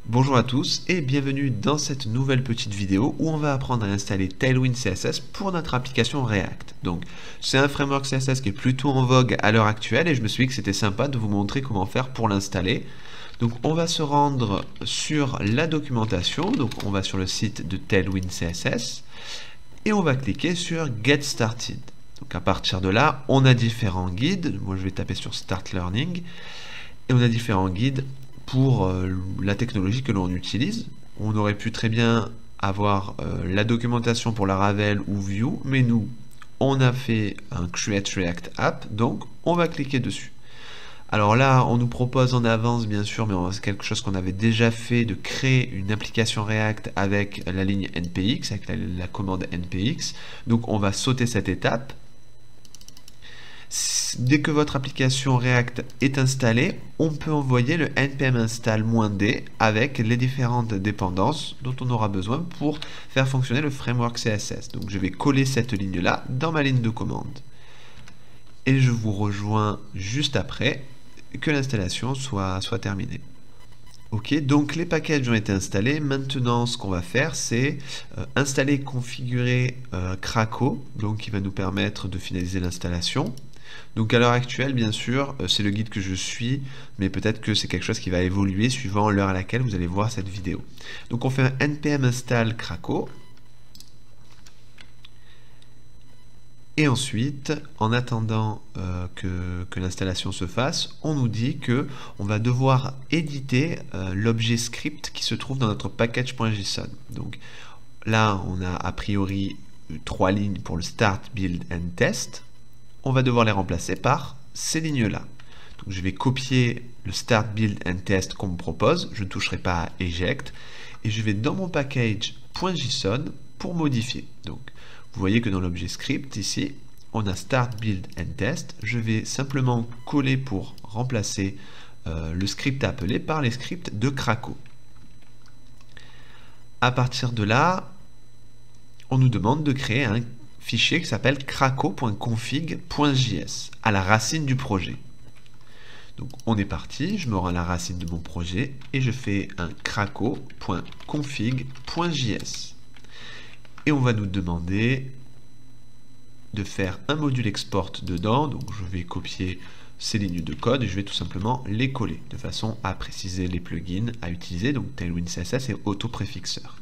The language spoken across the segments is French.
Bonjour à tous et bienvenue dans cette nouvelle petite vidéo où on va apprendre à installer Tailwind CSS pour notre application React. Donc c'est un framework CSS qui est plutôt en vogue à l'heure actuelle et je me suis dit que c'était sympa de vous montrer comment faire pour l'installer. Donc on va se rendre sur la documentation, donc on va sur le site de Tailwind CSS et on va cliquer sur Get Started. Donc à partir de là, on a différents guides. Moi je vais taper sur Start Learning et on a différents guides pour la technologie que l'on utilise. On aurait pu très bien avoir la documentation pour la Ravel ou Vue, mais nous, on a fait un Create React App, donc on va cliquer dessus. Alors là, on nous propose en avance, bien sûr, mais c'est quelque chose qu'on avait déjà fait, de créer une application React avec la ligne NPX, avec la commande NPX. Donc on va sauter cette étape. Dès que votre application React est installée, on peut envoyer le npm install-d avec les différentes dépendances dont on aura besoin pour faire fonctionner le framework CSS. Donc je vais coller cette ligne-là dans ma ligne de commande. Et je vous rejoins juste après que l'installation soit terminée. Ok, donc les packages ont été installés. Maintenant, ce qu'on va faire, c'est installer et configurer Krakow, donc qui va nous permettre de finaliser l'installation. Donc à l'heure actuelle, bien sûr, c'est le guide que je suis, mais peut-être que c'est quelque chose qui va évoluer suivant l'heure à laquelle vous allez voir cette vidéo. Donc on fait un npm install Krakow. Et ensuite, en attendant que l'installation se fasse, on nous dit que on va devoir éditer l'objet script qui se trouve dans notre package.json. Donc là, on a a priori 3 lignes pour le start, build and test. On va devoir les remplacer par ces lignes-là. Donc je vais copier le start, build and test qu'on me propose. Je ne toucherai pas à eject. Et je vais dans mon package.json pour modifier. Donc vous voyez que dans l'objet script, ici, on a start, build and test. Je vais simplement coller pour remplacer le script appelé par les scripts de Krakow. À partir de là, on nous demande de créer un fichier qui s'appelle krakow.config.js à la racine du projet. Donc on est parti, je me rends à la racine de mon projet et je fais un krakow.config.js. Et on va nous demander de faire un module export dedans. Donc je vais copier ces lignes de code et je vais tout simplement les coller de façon à préciser les plugins à utiliser. Donc Tailwind CSS et autopréfixeur.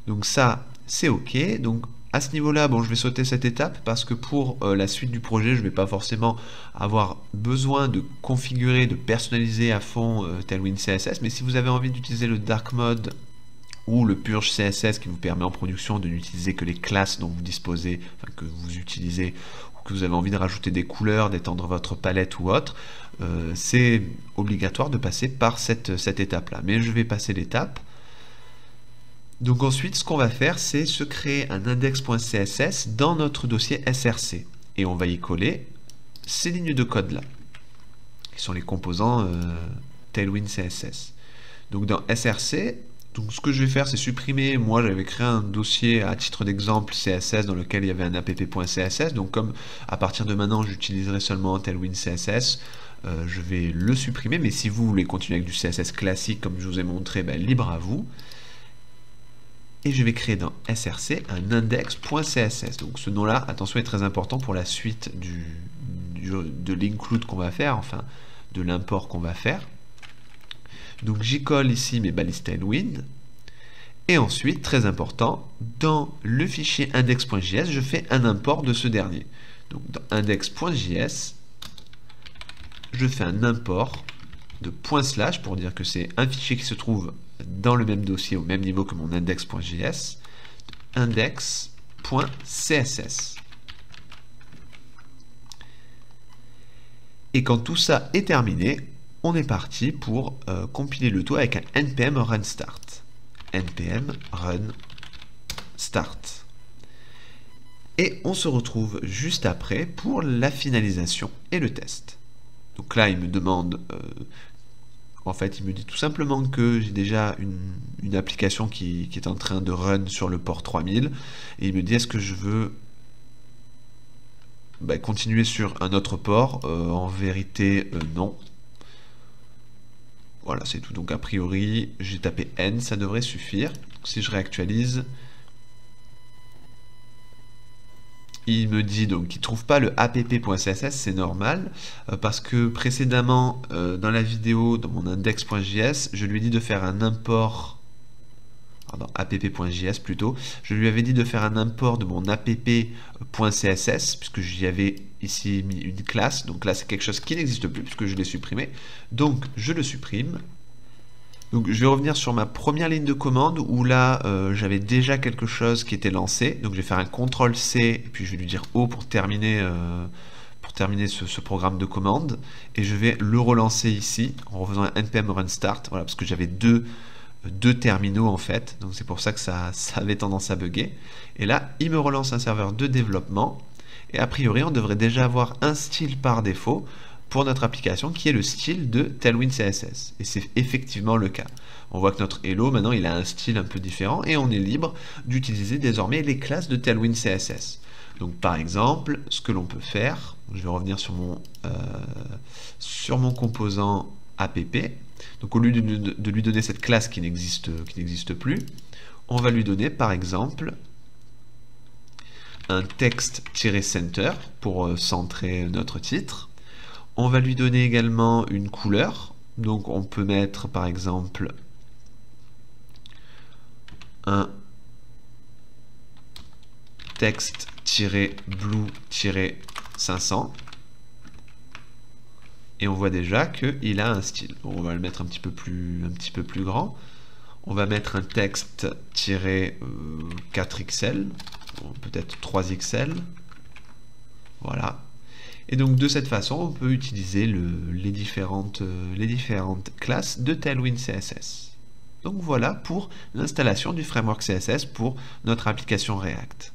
Donc ça, c'est OK. Donc à ce niveau-là, bon, je vais sauter cette étape parce que pour la suite du projet, je ne vais pas forcément avoir besoin de configurer, de personnaliser à fond Tailwind CSS. Mais si vous avez envie d'utiliser le dark mode ou le purge CSS qui vous permet en production de n'utiliser que les classes dont vous disposez, enfin, que vous utilisez, ou que vous avez envie de rajouter des couleurs, d'étendre votre palette ou autre, c'est obligatoire de passer par cette étape-là. Mais je vais passer l'étape. Donc ensuite, ce qu'on va faire, c'est se créer un index.css dans notre dossier src. Et on va y coller ces lignes de code-là, qui sont les composants Tailwind CSS. Donc dans src, donc ce que je vais faire, c'est supprimer, moi j'avais créé un dossier à titre d'exemple CSS dans lequel il y avait un app.css. Donc comme à partir de maintenant, j'utiliserai seulement Tailwind CSS, je vais le supprimer. Mais si vous voulez continuer avec du CSS classique, comme je vous ai montré, ben, libre à vous. Et je vais créer dans src un index.css. Donc ce nom-là, attention, est très important pour la suite de l'include qu'on va faire, enfin de l'import qu'on va faire. Donc j'y colle ici mes balises Tailwind. Et ensuite, très important, dans le fichier index.js, je fais un import de ce dernier. Donc dans index.js, je fais un import de // pour dire que c'est un fichier qui se trouve dans le même dossier au même niveau que mon index.js, index.css. Et quand tout ça est terminé, on est parti pour compiler le tout avec un npm run start. npm run start. Et on se retrouve juste après pour la finalisation et le test. Donc là, il me demande... en fait, il me dit tout simplement que j'ai déjà une application qui est en train de run sur le port 3000. Et il me dit, est-ce que je veux continuer sur un autre port? En vérité, non. Voilà, c'est tout. Donc a priori, j'ai tapé N, ça devrait suffire. Donc, si je réactualise, il me dit donc qu'il ne trouve pas le app.css, c'est normal, parce que précédemment, dans la vidéo, dans mon index.js, je lui ai dit de faire un import, pardon, app.js plutôt, je lui avais dit de faire un import de mon app.css, puisque j'y avais ici mis une classe, donc là c'est quelque chose qui n'existe plus, puisque je l'ai supprimé, donc je le supprime. Donc je vais revenir sur ma première ligne de commande où là j'avais déjà quelque chose qui était lancé. Donc je vais faire un CTRL-C et puis je vais lui dire O pour terminer ce programme de commande. Et je vais le relancer ici en refaisant un npm run start. Voilà, parce que j'avais deux terminaux en fait. Donc c'est pour ça que ça avait tendance à bugger. Et là, il me relance un serveur de développement. Et a priori, on devrait déjà avoir un style par défaut pour notre application qui est le style de Tailwind CSS. Et c'est effectivement le cas. On voit que notre Hello, maintenant, il a un style un peu différent et on est libre d'utiliser désormais les classes de Tailwind CSS. Donc par exemple, ce que l'on peut faire, je vais revenir sur mon composant app. Donc au lieu de lui donner cette classe qui n'existe plus, on va lui donner par exemple un text-center pour centrer notre titre. On va lui donner également une couleur. Donc on peut mettre par exemple un text-blue-500. Et on voit déjà qu'il a un style. Bon, on va le mettre un petit peu plus grand. On va mettre un texte-4XL, peut-être 3XL. Voilà. Et donc de cette façon, on peut utiliser les différentes classes de Tailwind CSS. Donc voilà pour l'installation du framework CSS pour notre application React.